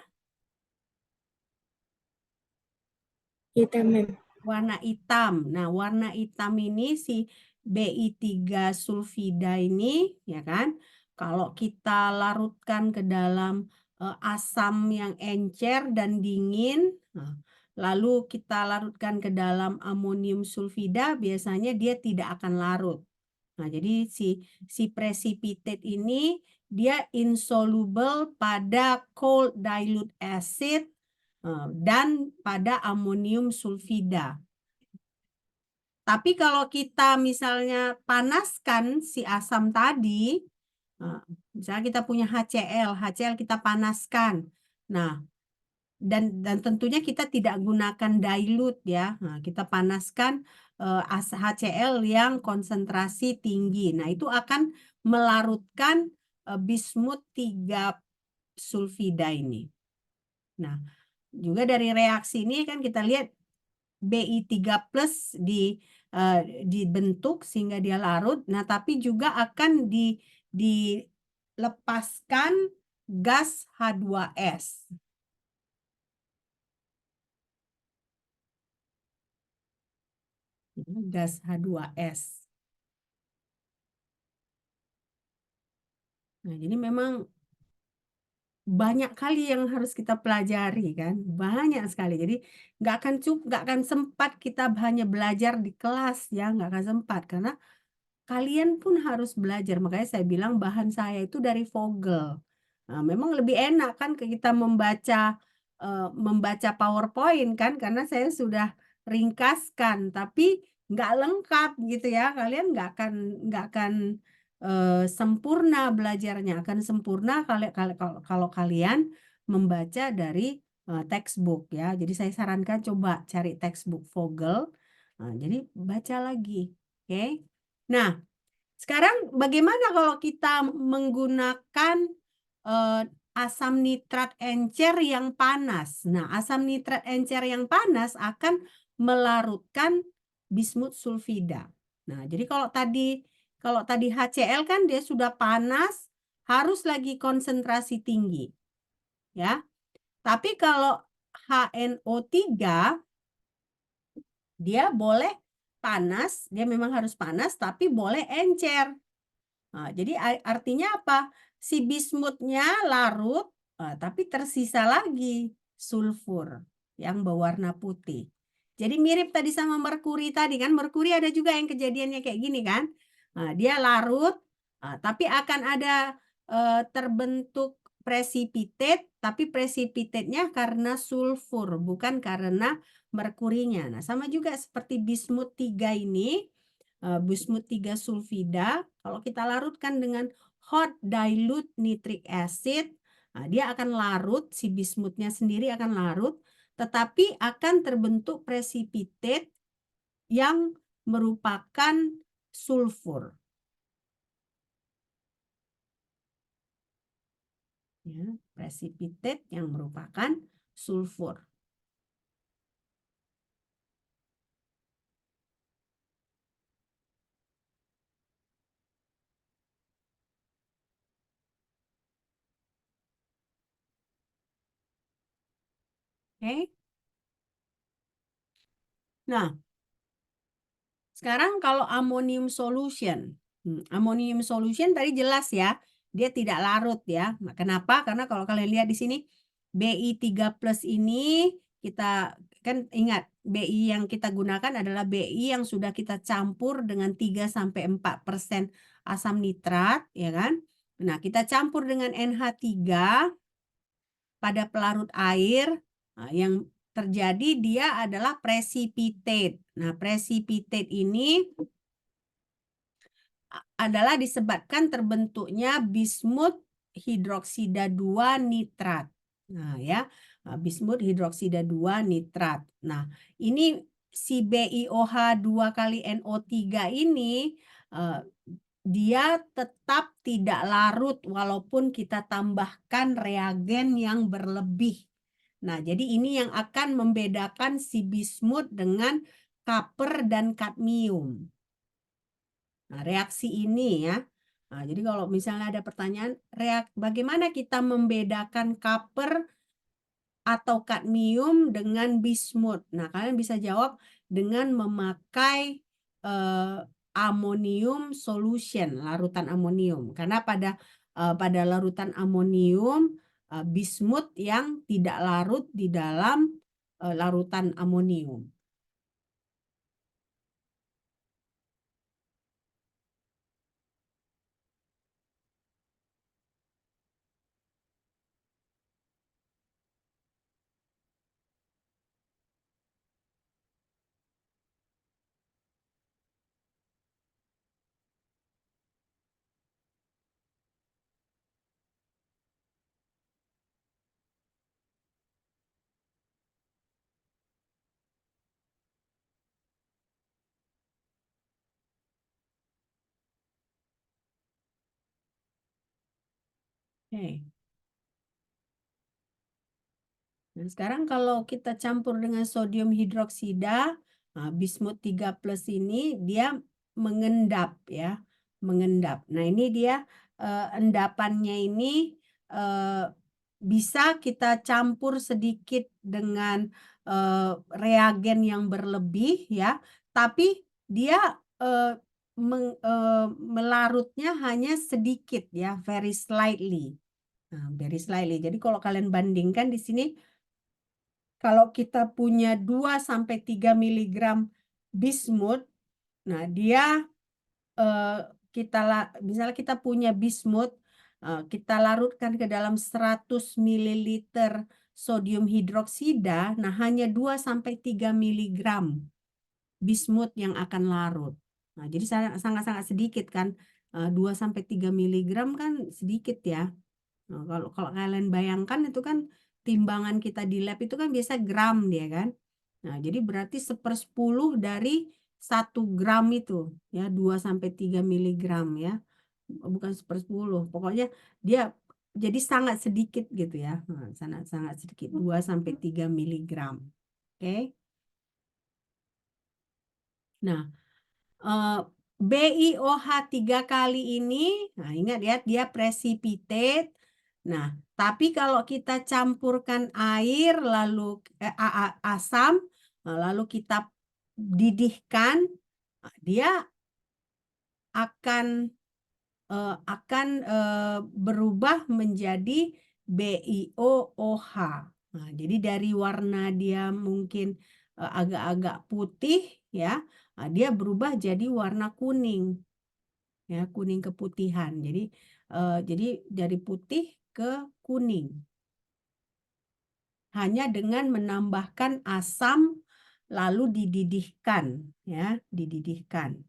Hitam, Mem. Warna hitam. Nah, warna hitam ini si Bi3 sulfida ini, ya kan? Kalau kita larutkan ke dalam asam yang encer dan dingin, nah, lalu kita larutkan ke dalam amonium sulfida, biasanya dia tidak akan larut. Nah, jadi si precipitate ini dia insoluble pada cold dilute acid dan pada amonium sulfida. Tapi kalau kita misalnya panaskan si asam tadi, misalnya kita punya HCl kita panaskan. Nah, dan tentunya kita tidak gunakan dilute ya. Nah, kita panaskan HCl yang konsentrasi tinggi. Nah, itu akan melarutkan bismut 3 sulfida ini. Nah, juga dari reaksi ini kan kita lihat Bi3 plus dibentuk sehingga dia larut. Nah, tapi juga akan dilepaskan gas H2S. Gas H2S. Nah, jadi memang banyak kali yang harus kita pelajari kan, banyak sekali. Jadi nggak akan sempat kita hanya belajar di kelas ya, nggak akan sempat karena kalian pun harus belajar. Makanya saya bilang bahan saya itu dari Vogel. Nah, memang lebih enak kan kita membaca PowerPoint kan karena saya sudah ringkaskan, tapi nggak lengkap gitu ya. Kalian nggak akan sempurna belajarnya. Akan sempurna kalau kalian membaca dari textbook ya. Jadi saya sarankan coba cari textbook Vogel. Nah, jadi baca lagi. Oke. Nah, sekarang bagaimana kalau kita menggunakan asam nitrat encer yang panas? Nah, asam nitrat encer yang panas akan melarutkan bismut sulfida. Nah, jadi kalau tadi HCl kan dia sudah panas, harus lagi konsentrasi tinggi. Ya. Tapi kalau HNO3 dia boleh panas, dia memang harus panas tapi boleh encer. Nah, jadi artinya apa? Si bismutnya larut, tapi tersisa lagi sulfur yang berwarna putih. Jadi mirip tadi sama merkuri tadi kan. Merkuri ada juga yang kejadiannya kayak gini kan. Nah, dia larut, tapi akan ada terbentuk precipitate, tapi precipitate-nya karena sulfur, bukan karena merkurinya. Nah, sama juga seperti bismut 3 ini, bismut 3 sulfida, kalau kita larutkan dengan hot dilute nitric acid, dia akan larut, si bismutnya sendiri akan larut, tetapi akan terbentuk precipitate yang merupakan sulfur. Ya, precipitate yang merupakan sulfur. Oke. Nah, sekarang kalau amonium solution. Amonium solution tadi jelas ya, dia tidak larut ya. Kenapa? Karena kalau kalian lihat di sini Bi3 plus ini kita kan ingat Bi yang kita gunakan adalah Bi yang sudah kita campur dengan 3-4% asam nitrat ya kan. Nah, kita campur dengan NH3 pada pelarut air. Nah, yang terjadi dia adalah precipitate. Nah, precipitate ini adalah disebabkan terbentuknya bismut hidroksida 2 nitrat. Nah, ya, bismut hidroksida 2 nitrat. Nah, ini si BiOH 2 kali NO3 ini dia tetap tidak larut walaupun kita tambahkan reagen yang berlebih. Nah, jadi ini yang akan membedakan si bismut dengan copper dan kadmium. Nah, reaksi ini ya. Nah, jadi kalau misalnya ada pertanyaan, bagaimana kita membedakan copper atau kadmium dengan bismut? Nah, kalian bisa jawab dengan memakai amonium solution, larutan amonium. Karena pada larutan amonium bismut yang tidak larut di dalam larutan amonium. Oke. Nah, sekarang kalau kita campur dengan sodium hidroksida, bismut 3 plus ini dia mengendap ya, mengendap. Nah, ini dia endapannya ini bisa kita campur sedikit dengan reagen yang berlebih ya, tapi dia melarutnya hanya sedikit ya, very slightly. Nah, very slightly. Jadi kalau kalian bandingkan di sini, kalau kita punya 2 sampai 3 miligram bismut, nah dia misalnya kita punya bismut, kita larutkan ke dalam 100 mililiter sodium hidroksida, nah hanya 2 sampai 3 miligram bismut yang akan larut. Nah, jadi sangat-sangat sedikit kan, 2 sampai 3 miligram kan sedikit ya. Nah, kalau kalian bayangkan itu kan timbangan kita di lab itu kan biasa gram dia kan. Nah, jadi berarti 1/10 dari 1 gram itu ya, 2 sampai 3 miligram ya. Bukan 1/10. Pokoknya dia jadi sangat sedikit gitu ya. Nah, sangat sedikit, 2 sampai 3 miligram. Oke. Nah, BiOH 3 kali ini, nah ingat ya, dia precipitate. Nah, tapi kalau kita campurkan air lalu asam, lalu kita didihkan, dia akan berubah menjadi BiOOH. Nah, jadi dari warna dia mungkin agak-agak putih ya, dia berubah jadi warna kuning ya, kuning keputihan. Jadi dari putih ke kuning hanya dengan menambahkan asam lalu dididihkan ya, dididihkan.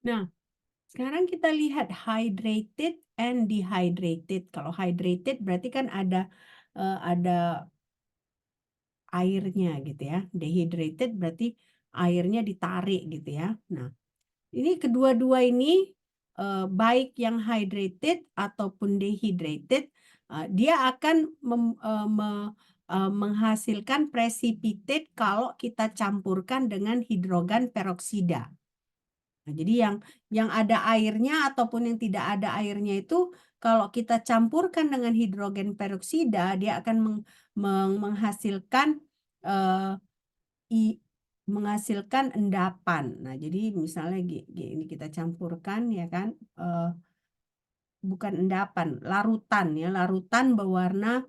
Nah, sekarang kita lihat hydrated and dehydrated. Kalau hydrated berarti kan ada airnya gitu ya. Dehydrated berarti airnya ditarik gitu ya. Nah, ini kedua-dua ini baik yang hydrated ataupun dehydrated, dia akan menghasilkan precipitate kalau kita campurkan dengan hidrogen peroksida. Nah, jadi yang ada airnya ataupun yang tidak ada airnya itu kalau kita campurkan dengan hidrogen peroksida, dia akan menghasilkan menghasilkan endapan. Nah, jadi misalnya ini kita campurkan ya kan, bukan endapan, larutan ya, larutan berwarna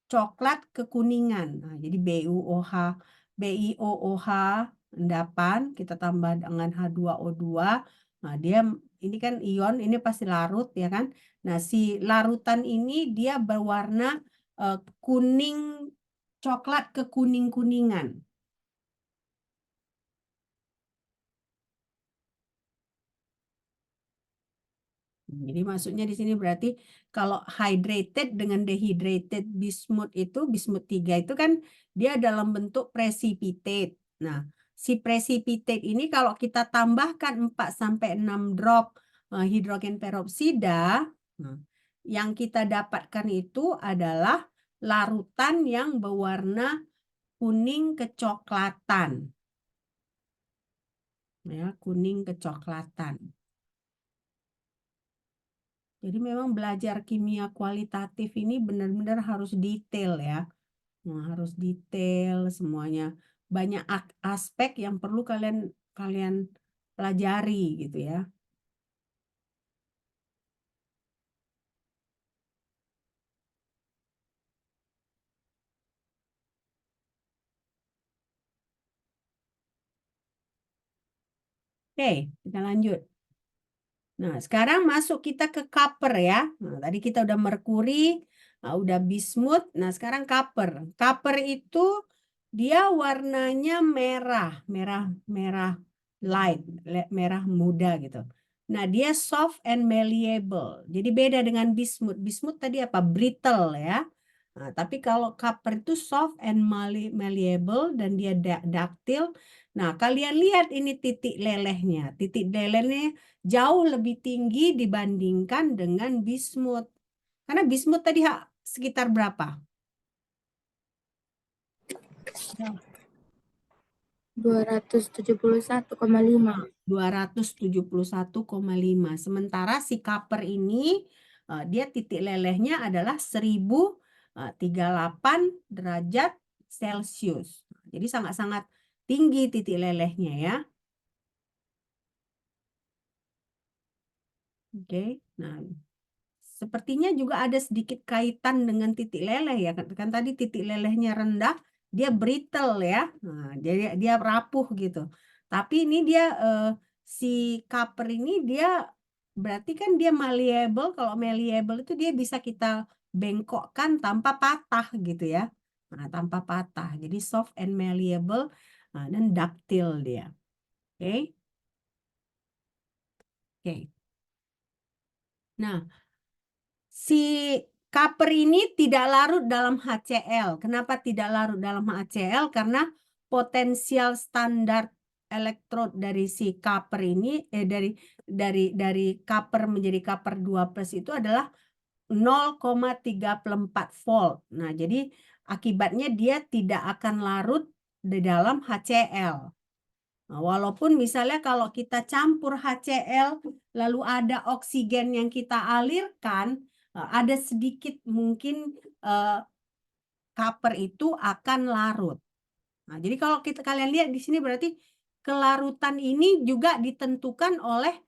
coklat kekuningan. Nah, jadi BiOOH endapan kita tambah dengan H2O2. Nah, dia ini kan ion, ini pasti larut ya kan. Nah, si larutan ini dia berwarna kuning coklat ke kuning-kuningan. Jadi maksudnya di sini berarti kalau hydrated dengan dehydrated bismuth itu, bismuth 3 itu kan dia dalam bentuk precipitate. Nah, si precipitate ini kalau kita tambahkan 4 sampai 6 drop hidrogen peroksida, nah, yang kita dapatkan itu adalah larutan yang berwarna kuning kecoklatan. Ya, kuning kecoklatan. Jadi memang belajar kimia kualitatif ini benar-benar harus detail ya. Nah, harus detail semuanya. Banyak aspek yang perlu kalian pelajari gitu ya. Oke, kita lanjut. Nah, sekarang masuk kita ke copper ya. Nah, tadi kita udah merkuri, udah bismuth. Nah, sekarang copper. Copper itu dia warnanya merah, merah light, merah muda gitu. Nah, dia soft and malleable. Jadi beda dengan bismuth. Bismuth tadi apa? Brittle ya. Nah, tapi kalau copper itu soft and malleable dan dia ductile. Nah, kalian lihat ini titik lelehnya. Titik lelehnya jauh lebih tinggi dibandingkan dengan bismuth. Karena bismuth tadi sekitar berapa? 271,5. 271,5. Sementara si copper ini dia titik lelehnya adalah 1038 derajat Celcius. Jadi sangat-sangat tinggi titik lelehnya ya. Oke. Nah, sepertinya juga ada sedikit kaitan dengan titik leleh ya. Kan tadi titik lelehnya rendah, dia brittle ya. Nah, jadi dia rapuh gitu. Tapi ini dia si copper ini dia berarti kan dia malleable. Kalau malleable itu dia bisa kita bengkokkan tanpa patah gitu ya. Nah, tanpa patah. Jadi soft and malleable dan ductile dia. Oke. Oke. Nah, si copper ini tidak larut dalam HCl. Kenapa tidak larut dalam HCl? Karena potensial standar elektrod dari si copper ini dari copper menjadi copper 2+ itu adalah 0,34 volt. Nah, jadi akibatnya dia tidak akan larut di dalam HCl. Nah, walaupun misalnya kalau kita campur HCl lalu ada oksigen yang kita alirkan, ada sedikit mungkin copper itu akan larut. Nah, jadi kalau kalian lihat di sini berarti kelarutan ini juga ditentukan oleh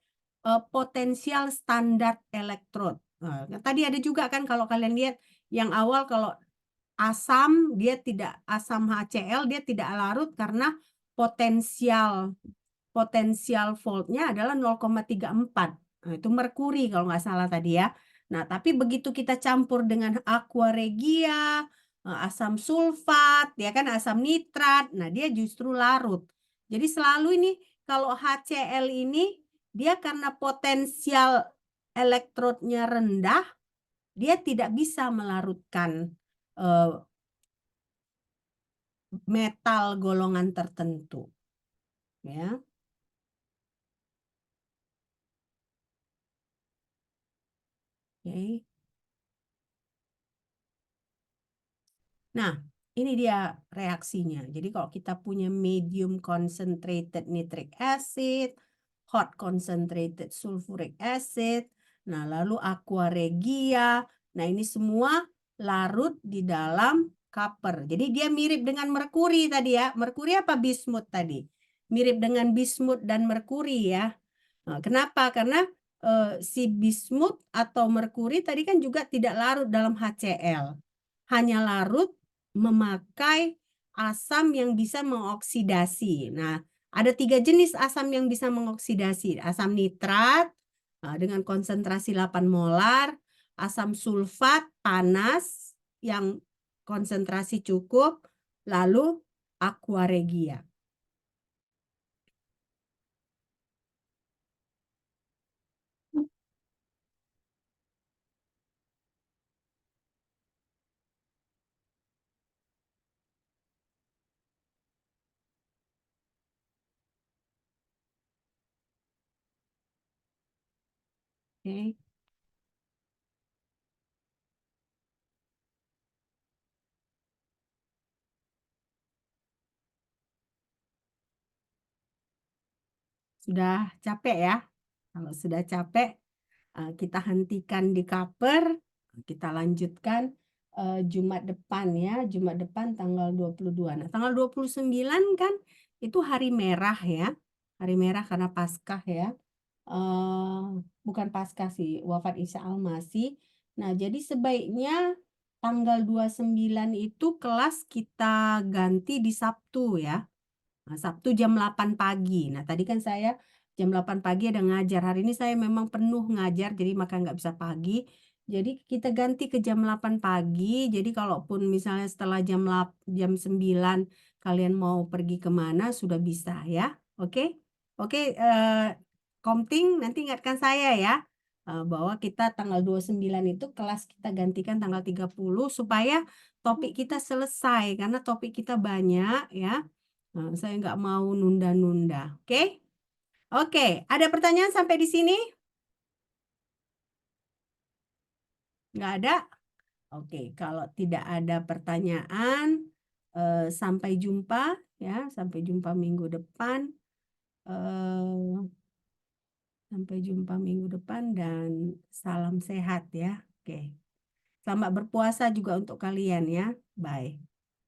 potensial standar elektrod. Nah, tadi ada juga kan kalau kalian lihat yang awal kalau asam asam HCl dia tidak larut karena potensial voltnya adalah 0,34. Nah, itu merkuri kalau nggak salah tadi ya. Nah, tapi begitu kita campur dengan aqua regia, asam sulfat, ya kan asam nitrat, nah dia justru larut. Jadi selalu ini kalau HCl ini dia karena potensial elektrodnya rendah, dia tidak bisa melarutkan metal golongan tertentu. Ya. Oke. Nah, ini dia reaksinya. Jadi kalau kita punya medium concentrated nitric acid, hot concentrated sulfuric acid, nah lalu aqua regia, nah ini semua larut di dalam copper. Jadi dia mirip dengan merkuri tadi ya. Merkuri apa bismuth tadi? Mirip dengan bismuth dan merkuri ya. Nah, kenapa? Karena si bismuth atau merkuri tadi kan juga tidak larut dalam HCl. Hanya larut memakai asam yang bisa mengoksidasi. Nah, ada 3 jenis asam yang bisa mengoksidasi. Asam nitrat, Dengan konsentrasi 8 molar, asam sulfat panas yang konsentrasi cukup, lalu aqua regia. Oke. Sudah capek ya? Kalau sudah capek, kita hentikan di cover, kita lanjutkan Jumat depan ya, Jumat depan tanggal 22. Nah, tanggal 29 kan itu hari merah ya. Hari merah karena Paskah ya. Bukan Paskah sih, wafat Isa Al-Masih. Nah, jadi sebaiknya tanggal 29 itu kelas kita ganti di Sabtu ya. Nah, Sabtu jam 8 pagi. Nah, tadi kan saya jam 8 pagi ada ngajar. Hari ini saya memang penuh ngajar, jadi maka nggak bisa pagi. Jadi kita ganti ke jam 8 pagi. Jadi kalaupun misalnya setelah jam 9 kalian mau pergi kemana, sudah bisa ya. Oke? Oke, Komting nanti ingatkan saya ya. Bahwa kita tanggal 29 itu kelas kita gantikan tanggal 30 supaya topik kita selesai. Karena topik kita banyak ya. Saya nggak mau nunda-nunda. Oke? Oke, ada pertanyaan sampai di sini? Nggak ada? Oke, kalau tidak ada pertanyaan, sampai jumpa ya, sampai jumpa minggu depan. Eh, Sampai jumpa minggu depan dan salam sehat ya. Oke. Selamat berpuasa juga untuk kalian ya. Bye.